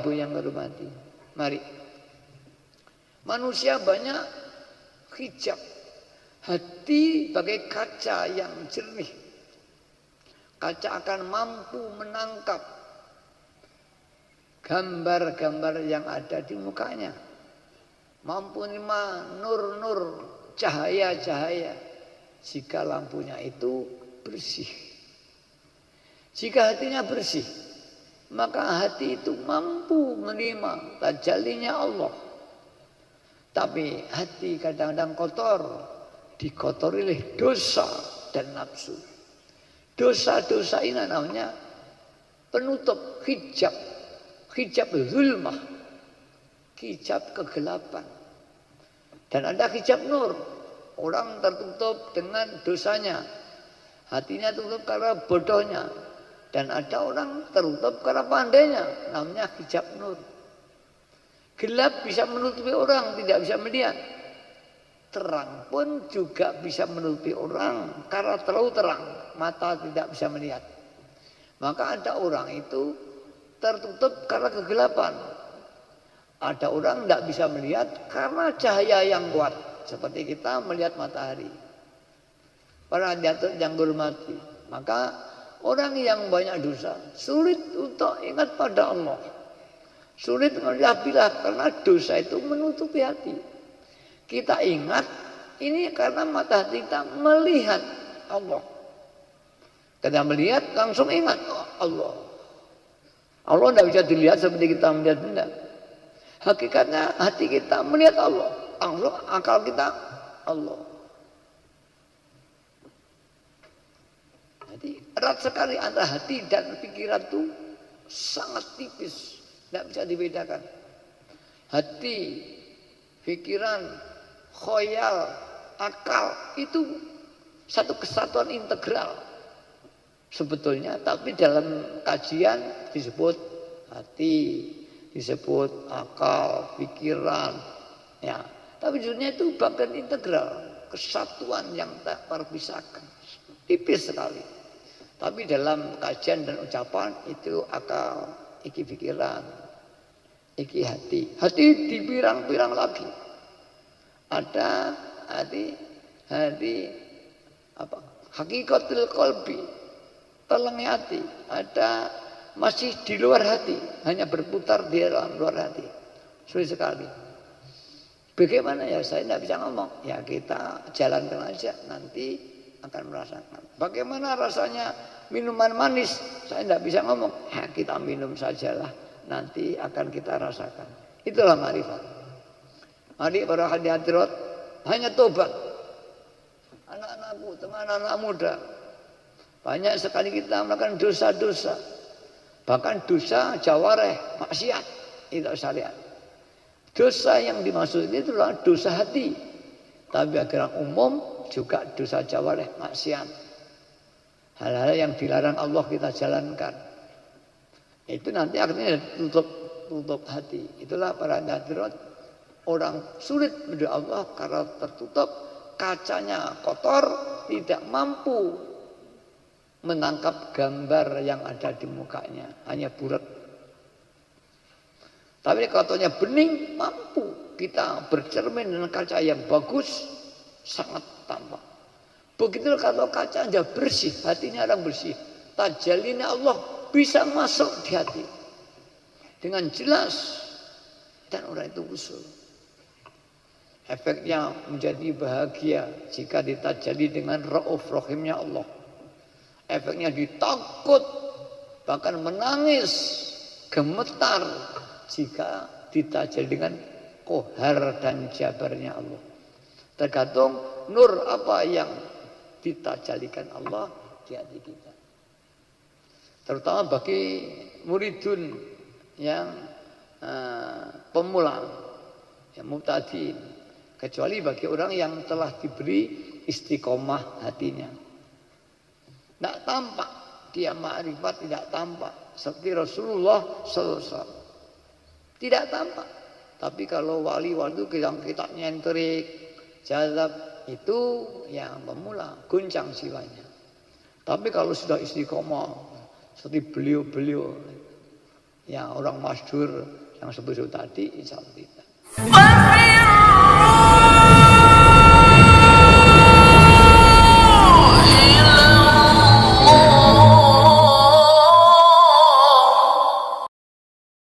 Ibu yang hormati. Mari. Manusia banyak hijab. Hati bagai kaca yang jernih. Kaca akan mampu menangkap gambar-gambar yang ada di mukanya. Mampu menerima nur-nur, cahaya-cahaya. Jika lampunya itu bersih. Jika hatinya bersih, maka hati itu mampu menerima tajallinya Allah. Tapi hati kadang-kadang kotor, dikotori oleh dosa dan nafsu. Dosa-dosa ini namanya penutup hijab, hijab zulmah, hijab kegelapan. Dan ada hijab nur, orang tertutup dengan dosanya, hatinya tutup karena bodohnya. Dan ada orang tertutup karena pandainya, namanya hijab nur. Gelap bisa menutupi orang, tidak bisa melihat. Terang pun juga bisa menutupi orang karena terlalu terang, mata tidak bisa melihat. Maka ada orang itu tertutup karena kegelapan. Ada orang tidak bisa melihat karena cahaya yang kuat, seperti kita melihat matahari. Para hadirin yang hormati, maka orang yang banyak dosa sulit untuk ingat pada Allah. Sulit melihat karena dosa itu menutupi hati. Kita ingat ini karena mata hati kita melihat Allah. Kita melihat langsung ingat Allah. Allah tidak bisa dilihat seperti kita melihat benda. Hakikatnya hati kita melihat Allah. Allah, akal kita Allah. Jadi erat sekali antara hati dan pikiran itu sangat tipis, tidak bisa dibedakan. Hati, pikiran, khoyal, akal itu satu kesatuan integral sebetulnya, tapi dalam kajian disebut hati, disebut akal, pikiran, ya. Tapi sebenarnya itu bagian integral, kesatuan yang tak terpisahkan, tipis sekali. Tapi dalam kajian dan ucapan itu akal, iki pikiran, iki hati. Hati dipirang-pirang lagi. Ada hati apa? Hakikatul qalbi, telengnya hati. Ada masih di luar hati, hanya berputar di dalam luar hati. Sulit sekali. Bagaimana ya, saya tidak bisa ngomong. Ya kita jalankan aja, nanti akan merasakan. Bagaimana rasanya minuman manis? Saya tidak bisa ngomong. Ya kita minum sajalah, nanti akan kita rasakan. Itulah marifat. Adik para hadirat, hanya tobat. Anak-anakku, teman-anak muda, banyak sekali kita melakukan dosa-dosa. Bahkan dosa jawareh, maksiat, itu syariat. Dosa yang dimaksud itu adalah dosa hati. Tapi akhirnya umum juga dosa jawareh, maksiat. Hal-hal yang dilarang Allah kita jalankan. Itu nanti akhirnya tutup hati. Itulah para hadirat. Orang sulit mendoa Allah karena tertutup, kacanya kotor, tidak mampu menangkap gambar yang ada di mukanya, hanya bulat. Tapi kalau bening, mampu kita bercermin dengan kaca yang bagus, sangat tampak. Begitu kalau kacanya bersih, hatinya orang bersih, tajallinya Allah bisa masuk di hati dengan jelas, dan orang itu usul. Efeknya menjadi bahagia jika ditajalli dengan Rauf Rahimnya Allah. Efeknya ditakut, bahkan menangis, gemetar jika ditajalli dengan Qahar dan Jabarnya Allah. Tergantung nur apa yang ditajallikan Allah di hati kita. Terutama bagi muridun yang pemula, yang mubtadi'. Kecuali bagi orang yang telah diberi istiqomah hatinya. Tidak tampak, dia ma'rifat tidak tampak. Seperti Rasulullah SAW. Tidak tampak. Tapi kalau wali-wali itu kita nyentrik, jazab, itu yang pemula, guncang jiwanya. Tapi kalau sudah istiqomah, seperti beliau-beliau, Ya orang masyhur yang sebut tadi insya Allah tidak.